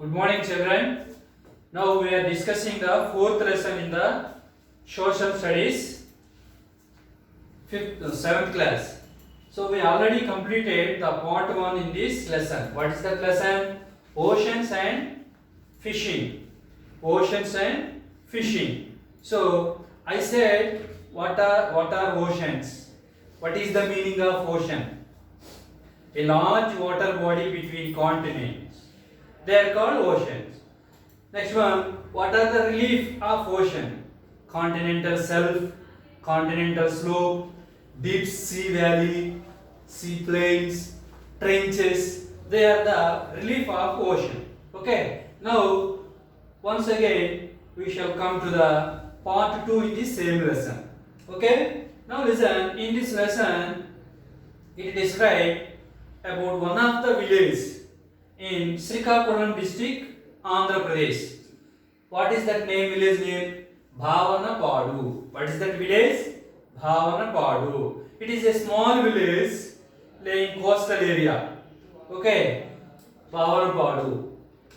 Good morning, children. Now we are discussing the fourth lesson in the social studies, seventh class. So we already completed the part 1 in this lesson. What is that lesson? Oceans and fishing. Oceans and fishing. So I said, what are oceans? What is the meaning of ocean? A large water body between continents. They are called oceans. Next one, what are the relief of ocean? Continental shelf, continental slope, deep sea valley, sea plains, trenches. They are the relief of ocean. Okay. Now, once again, we shall come to the part 2 in the same lesson. Okay. Now listen. In this lesson, it describes about one of the villages in Srikakulam district, Andhra Pradesh. What is that village name? Bhavanapadu. What is that village? Bhavanapadu. It is a small village in coastal area. Okay. Bhavanapadu.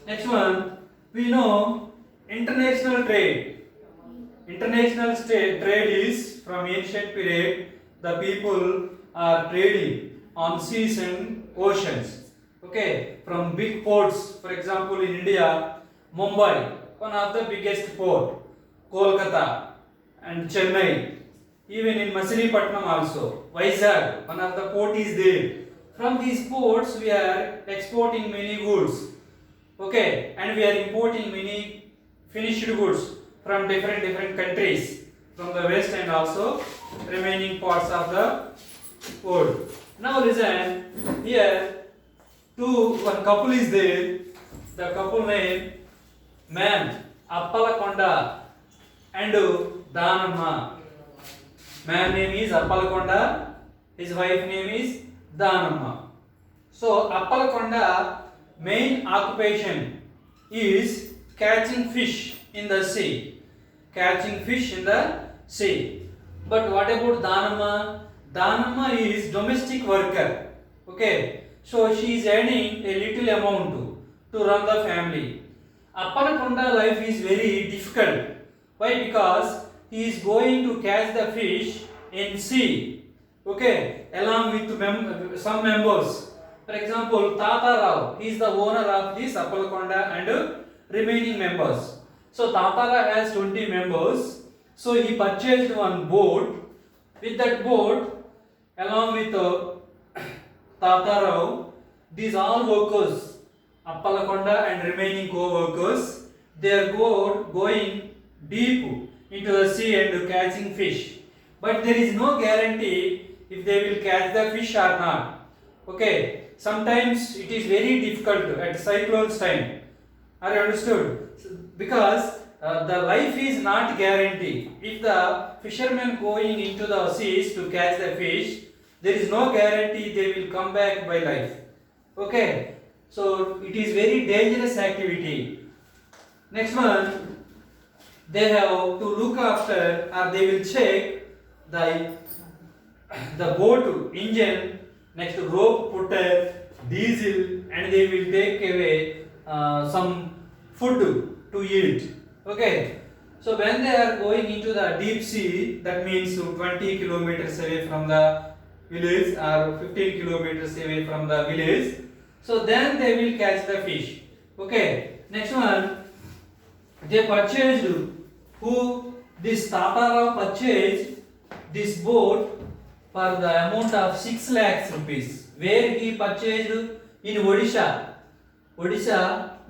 Next one, we know international trade. International trade is from ancient period. The people are trading on seas and oceans. Okay, from big ports, for example, in India, Mumbai, one of the biggest port, Kolkata and Chennai, even in Machilipatnam also, Vizag, one of the port is there. From these ports, we are exporting many goods. Okay, and we are importing many finished goods from different countries, from the west and also remaining parts of the world. Now listen, here one couple is there. The couple name man Appalakonda and Danamma. Man name is Appalakonda. His wife name is Danamma. So Appalakonda main occupation is catching fish in the sea. Catching fish in the sea. But what about Danamma? Danamma is domestic worker. Okay. So she is earning a little amount to run the family. Appalakonda life is very difficult. Why? Because he is going to catch the fish in sea. Okay, along with some members. For example, Tata Rao, he is the owner of this Appalakonda and remaining members. So Tata Rao has 20 members. So he purchased one boat. With that boat, along with Tata Rao, these all workers, Appalakonda and remaining co-workers, they are going deep into the sea and catching fish. But there is no guarantee if they will catch the fish or not. Okay, sometimes it is very difficult at cyclone's time. Are you understood? Because the life is not guaranteed. If the fishermen going into the seas to catch the fish, there is no guarantee they will come back by life. Okay, so it is very dangerous activity. Next one, they have to look after, or they will check the boat engine, next rope putter, diesel, and they will take away some food to eat. Okay, so when they are going into the deep sea, that means 20 kilometers away from the village or 15 kilometers away from the village, so then they will catch the fish. Okay, next one, they purchased, this Tata Rao purchased this boat for the amount of 6 lakhs rupees. Where he purchased? In Odisha,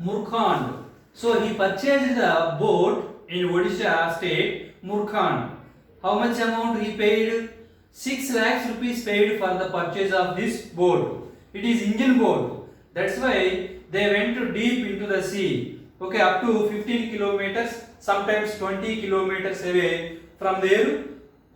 Murkhand. So he purchased the boat in Odisha state, Murkhand. How much amount he paid? 6 lakhs rupees paid for the purchase of this boat. It is engine boat. That's why they went deep into the sea. Okay, up to 15 kilometers, sometimes 20 kilometers away from their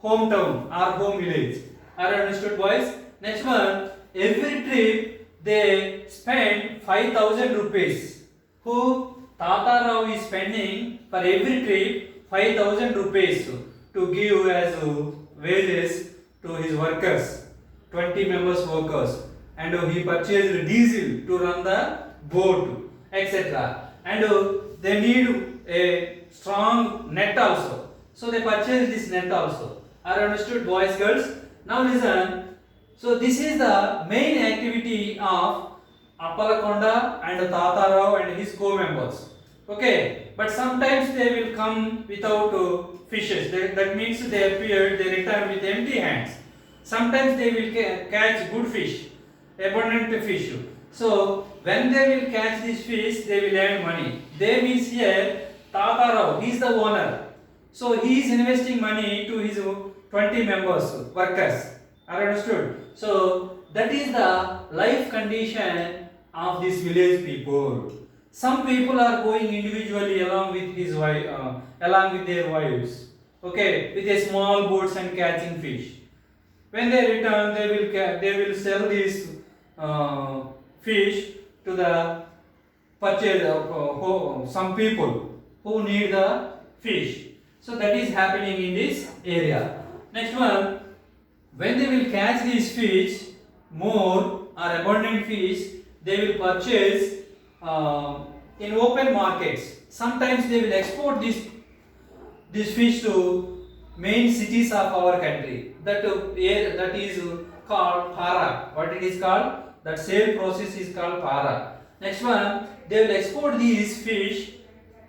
hometown or home village. Are you understood, boys? Next one, every trip they spend 5,000 rupees. Tata Rao is spending for every trip 5,000 rupees to give as wages to his workers, 20 members workers, and he purchased diesel to run the boat, etc. and they need a strong net also. So they purchase this net also. Are understood, boys, girls? Now listen. So this is the main activity of Appalakonda and Tatarao and his co-members. Okay, but sometimes they will come without fishes. That means they appear, they return with empty hands. Sometimes they will catch good fish, abundant fish. So when they will catch this fish, they will earn money. They means here Tatarao, he is the owner. So he is investing money to his 20 members, workers. Are understood? So that is the life condition of this village people. Some people are going individually along with his wife, along with their wives. Okay, with a small boats and catching fish. When they return, they will sell these fish to the purchase of some people who need the fish. So that is happening in this area. Next one, when they will catch these fish, more or abundant fish, they will purchase in open markets. Sometimes they will export this fish to main cities of our country. That is called para. What it is called? That sale process is called para. Next one, they will export these fish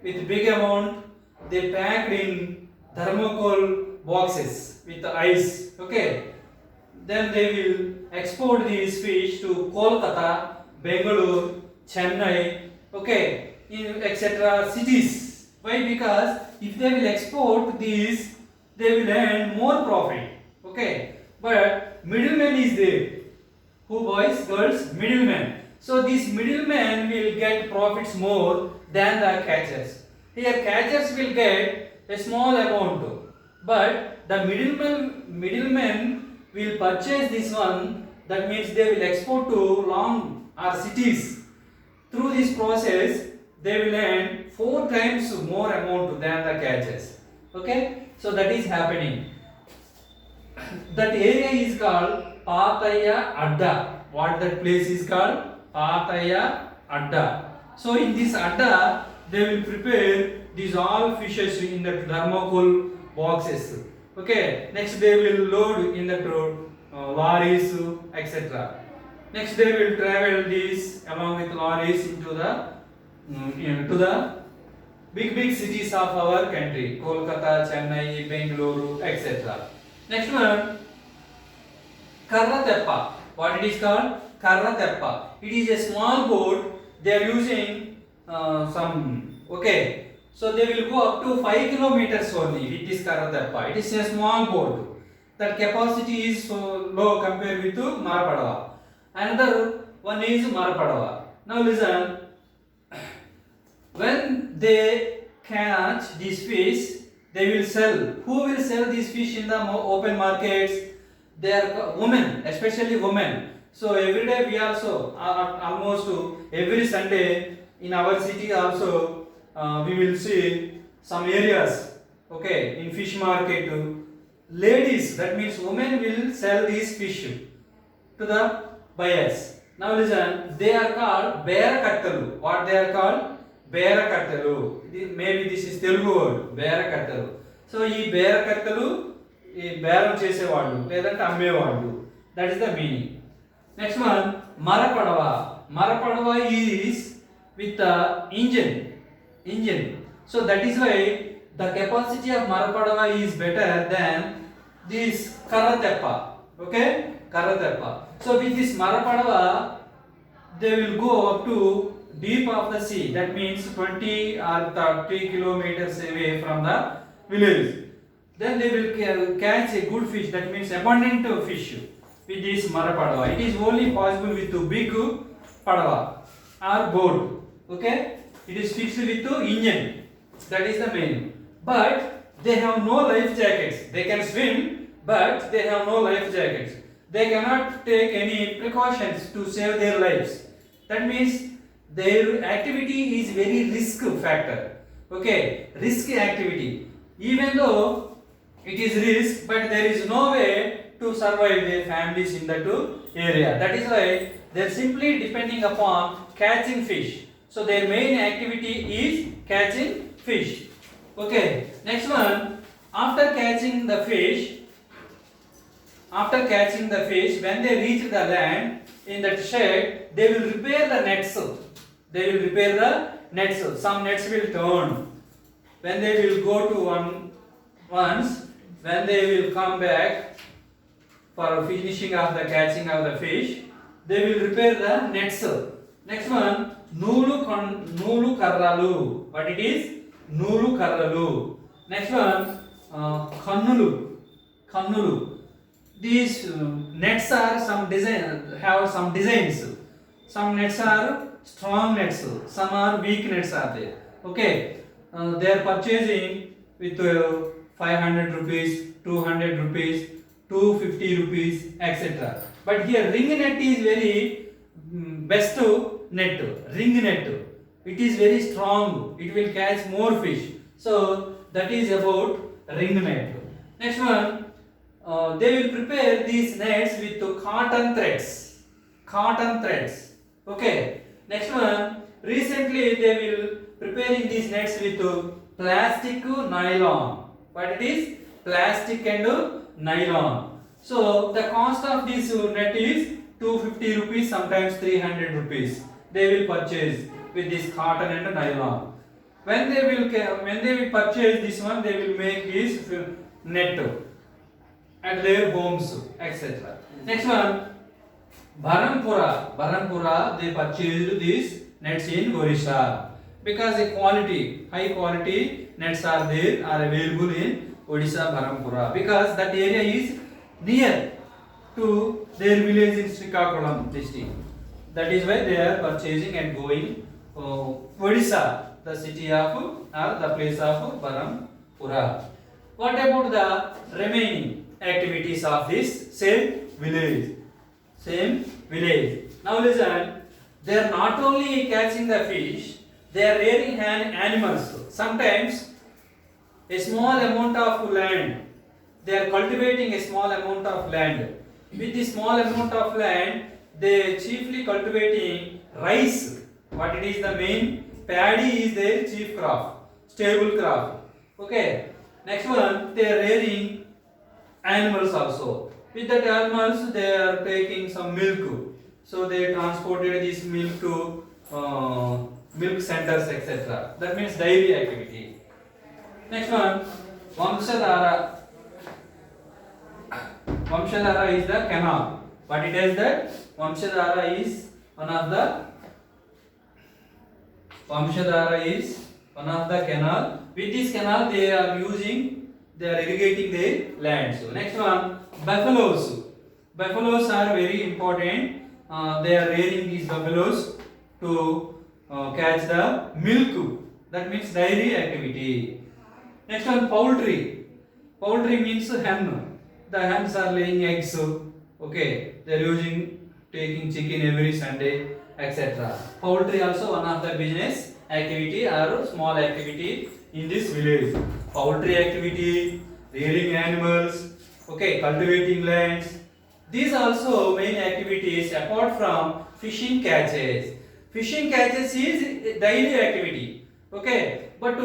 with big amount. They packed in thermocol boxes with ice. Okay. Then they will export these fish to Kolkata, Bengaluru, Chennai, okay, in etc. cities. Why? Because if they will export these, they will earn more profit. Okay, but middleman is there. Who, boys, girls? Middleman. So these middlemen will get profits more than the catchers. Here catchers will get a small amount, but the middlemen will purchase this one. That means they will export to long or cities. Through this process, they will earn 4 times more amount than the catchers. Okay, so that is happening. That area is called Pataya Adda. What that place is called? Pataya Adda. So in this Adda, they will prepare these all fishes in the thermocol boxes. Okay, next they will load in the lorries, etc. Next they will travel these along with lorries into the big cities of our country, Kolkata, Chennai, Bengaluru, etc. Next one, Karrateppa. What it is called? Karrateppa. It is a small boat. They are using okay. So they will go up to 5 kilometers only with this Karrateppa. It is a small boat. That capacity is so low compared with Marapadava. Another one is Marapadava. Now listen. When they catch these fish, they will sell. Who will sell these fish in the open markets? They are women, especially women. So every day we also, almost every Sunday in our city also, we will see some areas, okay, in fish market, ladies, that means women will sell these fish to the buyers. Now listen, they are called Berakattalu. What they are called? Berakattalu. Maybe this is Telugu word, Berakattalu. So ఈ బేరకట్టలు ఈ బేరం చేసేవాళ్ళు లేదంటే అమ్మేవాళ్ళు. That is the meaning. Next one, Marapadava. Marapadava is with the engine. So that is why the capacity of Marapadava is better than this Karrateppa. Okay, Karrateppa. So with this Marapadava, they will go up to deep of the sea. That means 20 or 30 kilometers away from the village. Then they will catch a good fish. That means abundant fish with this Marapadava. It is only possible with the big padava or boat. Okay, it is fixed with the engine. That is the main. But they have no life jackets. They can swim, but they have no life jackets. They cannot take any precautions to save their lives. That means their activity is very risk factor. Okay, risky activity. Even though it is risk, but there is no way to survive their families in that area. That is why they are simply depending upon catching fish. So their main activity catching fish. Okay, next one, after catching the fish, when they reach the land in that shed, they will repair the nets. Some nets will turn. When they will go to when they will come back for finishing of the catching of the fish, they will repair the nets. Next one, nulu karralu. What it is? Nulu karralu. Next one, kannulu. These nets are have some designs. Some nets are strong nets, some are weak nets are there. Okay, they are purchasing with 500 rupees, 200 rupees, 250 rupees, etc. But here ring net is very best net, ring net. It is very strong. It will catch more fish. So that is about ring net. Next one, they will prepare these nets with cotton threads. Okay. Next one, recently they will preparing these nets with plastic nylon. What it is? Plastic and nylon. So the cost of this net is 250 rupees, sometimes 300 rupees. They will purchase with this cotton and nylon. When they will purchase this one, they will make this net at their homes, etc. Next one, Barampura, they purchased these nets in Odisha because high quality nets are available in Odisha, Barampura, because that area is near to their village in Srikakulam district. That is why they are purchasing and going Odisha, the city of or the place of Barampura. What about the remaining activities of this same village? Now listen, they are not only catching the fish, they are rearing animals. Sometimes a small amount of land, they are cultivating a small amount of land. With this small amount of land, they chiefly cultivating rice. What it is the main? Paddy is their chief crop, stable crop. Okay. Next one, they are rearing animals also. With that animals, they are taking some milk. So they transported this milk to milk centers, etc. That means dairy activity. Next one, Vamshadhara. Vamshadhara is the canal. What it is that? Vamshadhara is one of the canal. With this canal, they are irrigating their land. So next one, buffaloes. Buffaloes are very important. They are rearing these buffaloes to catch the milk. That means dairy activity. Next one, poultry. Poultry means hen. The hens are laying eggs. Okay, they are taking chicken every Sunday, etc. Poultry also one of the business activity or small activity in this village. Poultry activity, rearing animals, okay, cultivating lands. These also main activities apart from fishing catches. Fishing catches is daily activity, okay, but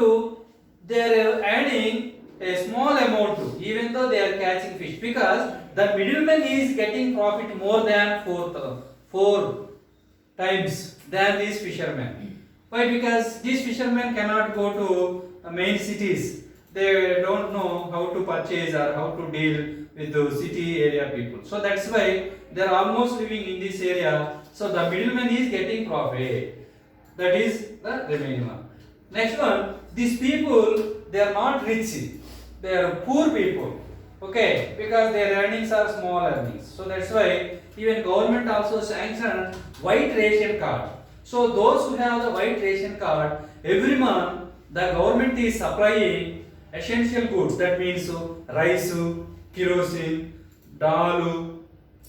they are adding a small amount to, even though they are catching fish, because the middleman is getting profit more than four times than these fishermen. Why? Because these fishermen cannot go to the main cities. They don't know how to purchase or how to deal with the city area people. So that's why they are almost living in this area. So the middleman is getting profit. That is the remaining one. Next one, these people, they are not rich. They are poor people. Okay, because their earnings are small earnings. So that's why even government also sanctioned white ration card. So those who have the white ration card, every month the government is supplying essential goods. That means rice, kerosene, dal,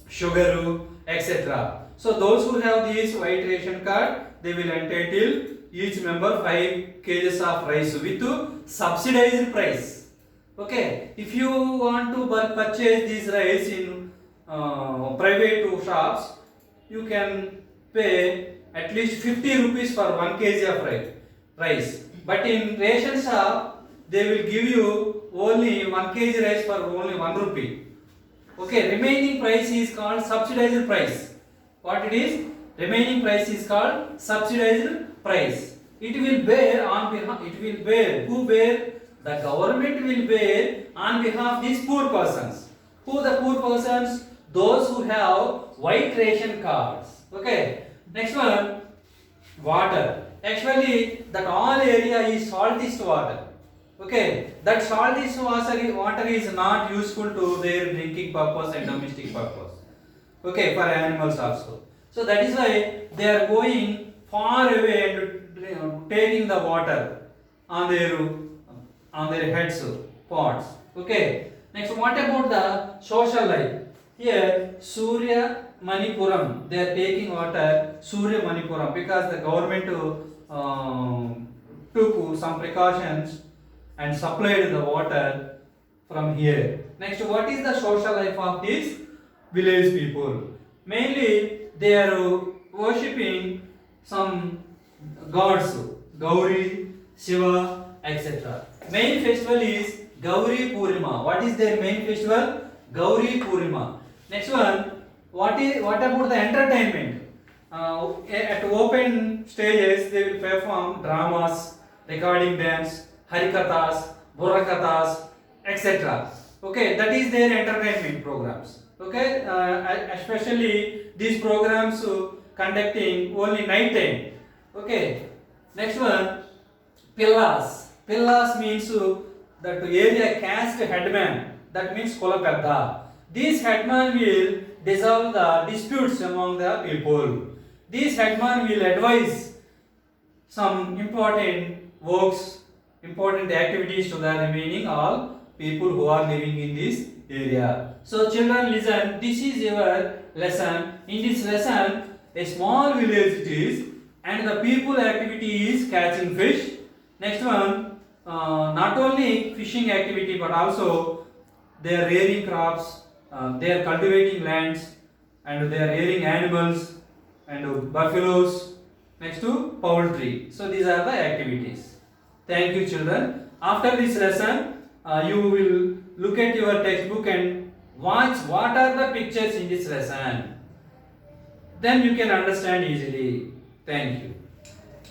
sugar, etc. So those who have this white ration card, they will entitle each member 5 kgs of rice with subsidized price. Okay, if you want to purchase this rice in private shops, you can pay at least 50 rupees for 1 kg of rice. But in ration shop, they will give you only 1 kg rice for only 1 rupee. Okay, remaining price is called subsidized price. What it is? Remaining price is called subsidized price. It will bear on behalf. It will bear. Who bear? The government will bear on behalf of these poor persons. Who the poor persons? Those who have white ration cards. Okay. Next one, water. Actually, that all area is saltish water. Okay, that saltish water is not useful to their drinking purpose and domestic purpose. Okay, for animals also. So that is why they are going far away and taking the water on their heads, pots. Okay. Next, what about the social life? Here, Surya Manipuram, they are taking water Surya Manipuram because the government took some precautions and supplied the water from here. Next, what is the social life of these village people? Mainly, they are worshipping some gods, Gauri, Shiva, etc. Main festival is Gauri Purnima. What is their main festival? Gauri Purnima. Next one, what about the entertainment? At open stages, they will perform dramas, recording dance, harikathas, burakathas, etc. Okay, that is their entertainment programs. Okay, especially these programs conducting only night time. Okay, next one, pillas. Pillas means that area caste headman. That means Kolapedda. This headman will resolve the disputes among the people. This headman will advise some important works, important activities to the remaining all people who are living in this area. So children, listen, this is your lesson. In this lesson, a small village it is, and the people activity is catching fish. Next one, not only fishing activity but also they are rearing crops, they are cultivating lands, and they are rearing animals and buffaloes. Next to poultry. So these are the activities. Thank you, children. After this lesson, you will look at your textbook and watch what are the pictures in this lesson. Then you can understand easily. Thank you.